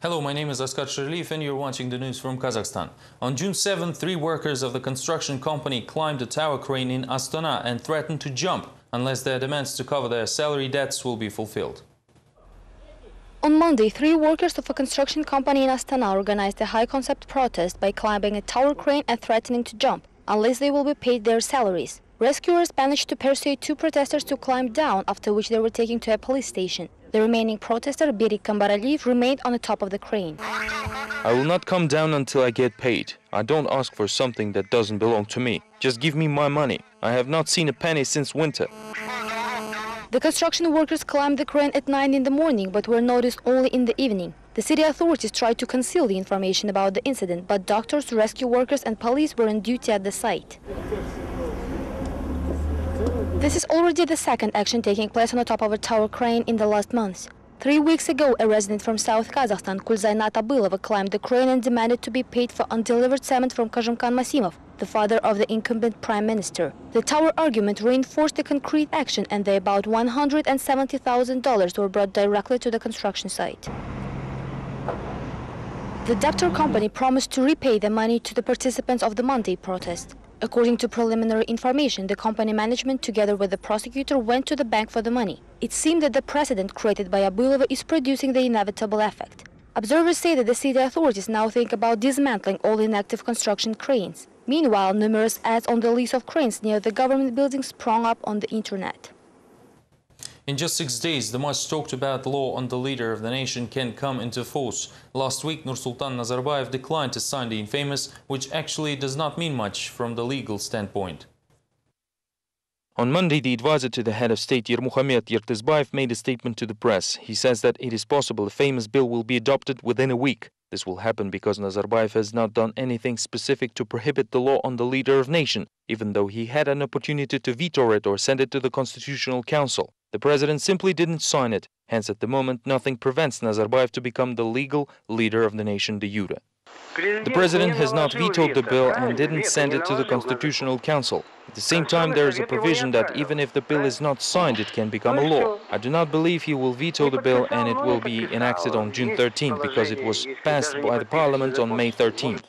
Hello, my name is Askat Sherlief and you're watching the news from Kazakhstan. On June 7, 3 workers of the construction company climbed a tower crane in Astana and threatened to jump unless their demands to cover their salary debts will be fulfilled. On Monday, 3 workers of a construction company in Astana organized a high-concept protest by climbing a tower crane and threatening to jump unless they will be paid their salaries. Rescuers managed to persuade 2 protesters to climb down, after which they were taken to a police station. The remaining protester, Berik Kambaraliyev, remained on the top of the crane. I will not come down until I get paid. I don't ask for something that doesn't belong to me. Just give me my money. I have not seen a penny since winter. The construction workers climbed the crane at 9 in the morning, but were noticed only in the evening. The city authorities tried to conceal the information about the incident, but doctors, rescue workers and police were on duty at the site. This is already the second action taking place on the top of a tower crane in the last months. 3 weeks ago, a resident from South Kazakhstan, Kulzaynat Abylova, climbed the crane and demanded to be paid for undelivered cement from Kazimkan Masimov, the father of the incumbent prime minister. The tower argument reinforced the concrete action, and the about $170,000 were brought directly to the construction site. The debtor company promised to repay the money to the participants of the Monday protest. According to preliminary information, the company management, together with the prosecutor, went to the bank for the money. It seemed that the precedent created by Abylova is producing the inevitable effect. Observers say that the city authorities now think about dismantling all inactive construction cranes. Meanwhile, numerous ads on the lease of cranes near the government buildings sprung up on the internet. In just 6 days, the much talked about law on the leader of the nation can come into force. Last week, Nursultan Nazarbayev declined to sign the infamous, which actually does not mean much from the legal standpoint. On Monday, the advisor to the head of state, Yermuhamed Yertezbayev, made a statement to the press. He says that it is possible a famous bill will be adopted within a week. This will happen because Nazarbayev has not done anything specific to prohibit the law on the leader of nation, even though he had an opportunity to veto it or send it to the Constitutional Council. The president simply didn't sign it. Hence, at the moment, nothing prevents Nazarbayev to become the legal leader of the nation de jure. The president has not vetoed the bill and didn't send it to the Constitutional Council. At the same time, there is a provision that even if the bill is not signed, it can become a law. I do not believe he will veto the bill and it will be enacted on June 13th because it was passed by the parliament on May 13th.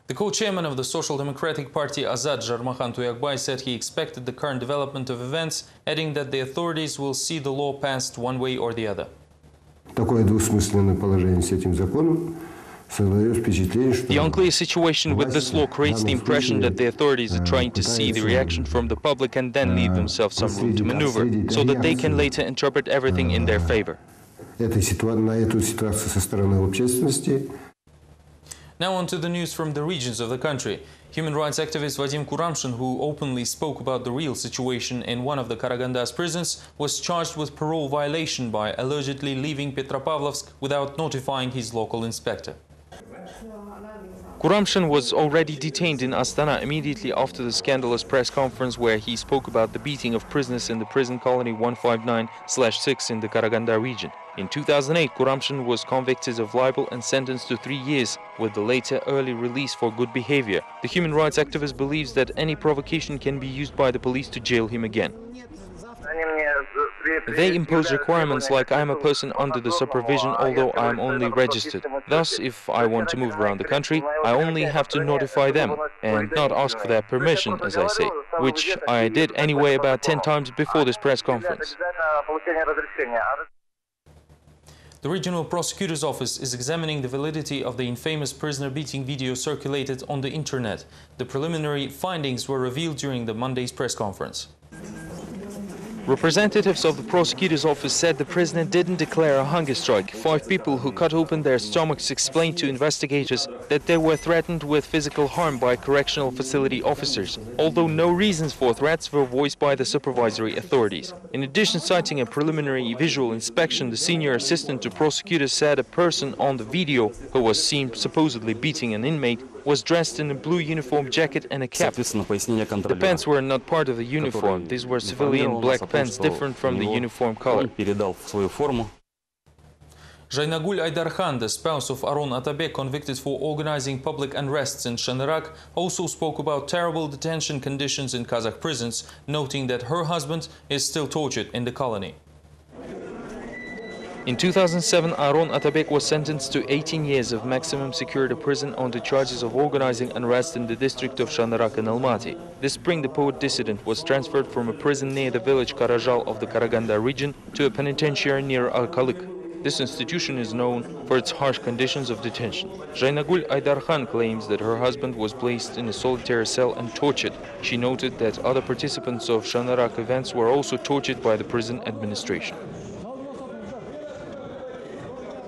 The co-chairman of the Social Democratic Party, Azad Jarmakhan Tuyakbay, said he expected the current development of events, adding that the authorities will see the law passed one way or the other. The unclear situation with this law creates the impression that the authorities are trying to see the reaction from the public and then leave themselves some room to maneuver, so that they can later interpret everything in their favor. Now on to the news from the regions of the country. Human rights activist Vadim Kuramshin, who openly spoke about the real situation in one of the Karagandas prisons, was charged with parole violation by allegedly leaving Petropavlovsk without notifying his local inspector. Kuramshin was already detained in Astana immediately after the scandalous press conference where he spoke about the beating of prisoners in the prison colony 159/6 in the Karaganda region. In 2008, Kuramshin was convicted of libel and sentenced to 3 years, with the later early release for good behavior. The human rights activist believes that any provocation can be used by the police to jail him again. They impose requirements like I am a person under the supervision, although I am only registered. Thus, if I want to move around the country, I only have to notify them and not ask for their permission, as I say, which I did anyway about 10 times before this press conference. The regional prosecutor's office is examining the validity of the infamous prisoner beating video circulated on the internet. The preliminary findings were revealed during the Monday's press conference. Representatives of the prosecutor's office said the prisoner didn't declare a hunger strike. 5 people who cut open their stomachs explained to investigators that they were threatened with physical harm by correctional facility officers, although no reasons for threats were voiced by the supervisory authorities. In addition, citing a preliminary visual inspection, the senior assistant to prosecutors said a person on the video who was seen supposedly beating an inmate was dressed in a blue uniform jacket and a cap. The pants were not part of the uniform. These were civilian black pants, different from the uniform color. Jainagul Aydarkhan, the spouse of Aron Atabek, convicted for organizing public unrests in Shanarak, also spoke about terrible detention conditions in Kazakh prisons, noting that her husband is still tortured in the colony. In 2007, Aron Atabek was sentenced to 18 years of maximum security prison on the charges of organizing unrest in the district of Shanarak and Almaty. This spring, the poet dissident was transferred from a prison near the village Karajal of the Karaganda region to a penitentiary near Alkalık. This institution is known for its harsh conditions of detention. Jainagul Aydarkhan claims that her husband was placed in a solitary cell and tortured. She noted that other participants of Shanarak events were also tortured by the prison administration.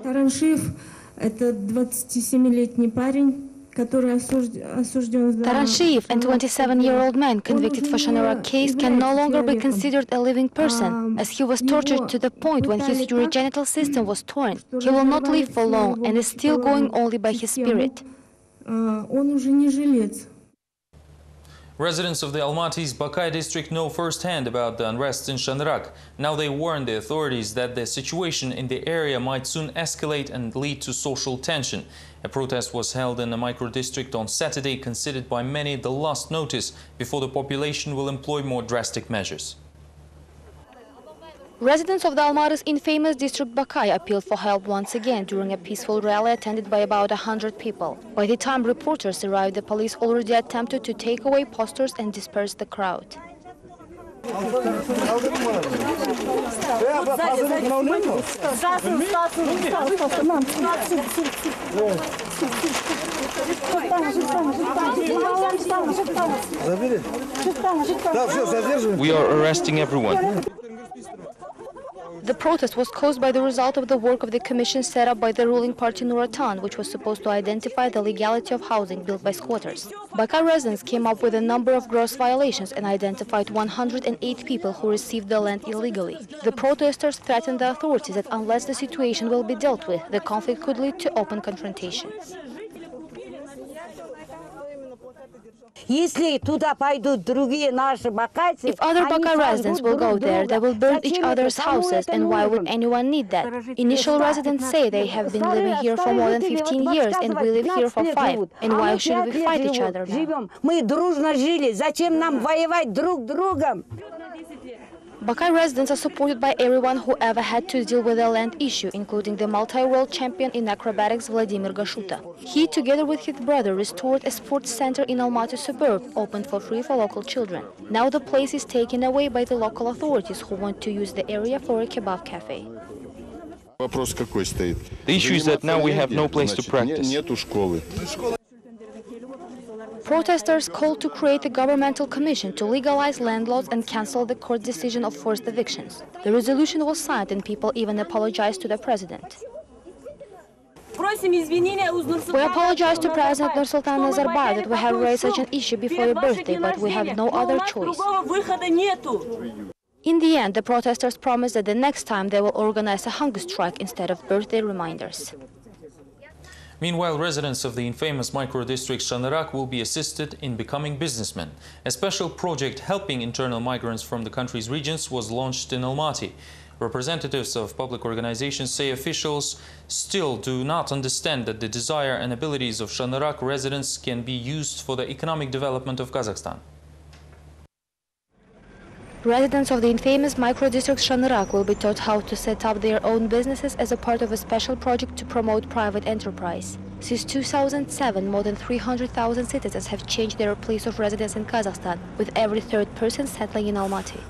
Тараншиев – это 27-летний парень, который осужден за... Taranshiyev, a 27-year-old man convicted for Shanarak case, can no longer be considered a living person, as he was tortured to the point when his urogenital system was torn. He will not live for long and is still going only by his spirit. Он уже не жилец. Residents of the Almaty's Bakay district know firsthand about the unrest in Shanarak. Now they warn the authorities that the situation in the area might soon escalate and lead to social tension. A protest was held in a micro-district on Saturday, considered by many the last notice before the population will employ more drastic measures. Residents of the Almaty's infamous district Bakay appealed for help once again during a peaceful rally attended by about 100 people. By the time reporters arrived, the police already attempted to take away posters and disperse the crowd. We are arresting everyone. The protest was caused by the result of the work of the commission set up by the ruling party Nuratan, which was supposed to identify the legality of housing built by squatters. Bakay residents came up with a number of gross violations and identified 108 people who received the land illegally. The protesters threatened the authorities that unless the situation will be dealt with, the conflict could lead to open confrontation. If other Bakay residents will go there, they will burn each other's houses, and why would anyone need that? Initial residents say they have been living here for more than 15 years and we live here for 5, and why should we fight each other now? Bakay residents are supported by everyone who ever had to deal with a land issue, including the multi-world champion in acrobatics Vladimir Gashuta. He, together with his brother, restored a sports center in Almaty suburb, opened for free for local children. Now the place is taken away by the local authorities who want to use the area for a kebab cafe. The issue is that now we have no place to practice. Protesters called to create a governmental commission to legalize land laws and cancel the court decision of forced evictions. The resolution was signed and people even apologized to the president. We apologize to President Nursultan Nazarbayev that we have raised such an issue before your birthday, but we have no other choice. In the end, the protesters promised that the next time they will organize a hunger strike instead of birthday reminders. Meanwhile, residents of the infamous micro-district Shanarak will be assisted in becoming businessmen. A special project helping internal migrants from the country's regions was launched in Almaty. Representatives of public organizations say officials still do not understand that the desire and abilities of Shanarak residents can be used for the economic development of Kazakhstan. Residents of the infamous micro-district Shanarak will be taught how to set up their own businesses as a part of a special project to promote private enterprise. Since 2007, more than 300,000 citizens have changed their place of residence in Kazakhstan, with every third person settling in Almaty.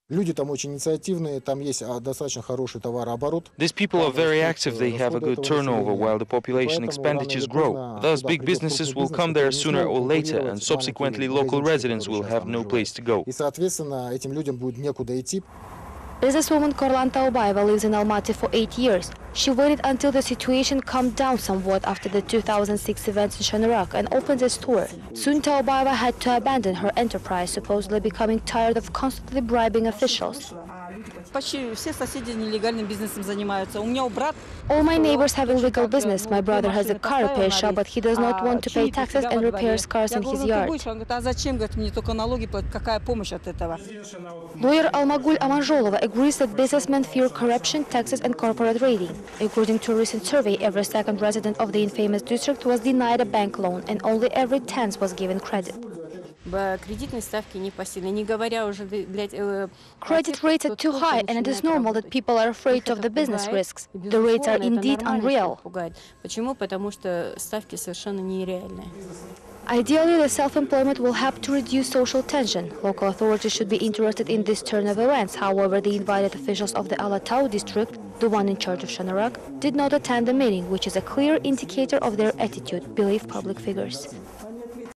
Люди там очень инициативные, там есть достаточно хороший товарооборот. These people are very active, they have a good turnover while the population expenditures grow. Thus, big businesses will come there sooner or later, and subsequently local residents will have no place to go. И, соответственно, этим людям будет некуда идти. Businesswoman Korlan Taubayeva lives in Almaty for 8 years. She waited until the situation calmed down somewhat after the 2006 events in Shanarak and opened a store. Soon Taubayeva had to abandon her enterprise, supposedly becoming tired of constantly bribing officials. All my neighbors have illegal business. My brother has a car repair shop, but he does not want to pay taxes and repairs cars in his yard. Lawyer Almagul Amanjolova agrees that businessmen fear corruption, taxes and corporate raiding. According to a recent survey, every second resident of the infamous district was denied a bank loan and only every 10th was given credit. Кредитные ставки непосильны, не говоря уже для Credit rates are too high, and it is normal that people are afraid of the business risks. The rates are indeed unreal. Почему? Потому что ставки совершенно нереальные. Ideally, the self-employment will help to reduce social tension. Local authorities should be interested in this turn of events. However, the invited officials of the Alatau district, the one in charge of Shanarak, did not attend the meeting, which is a clear indicator of their attitude, believe public figures.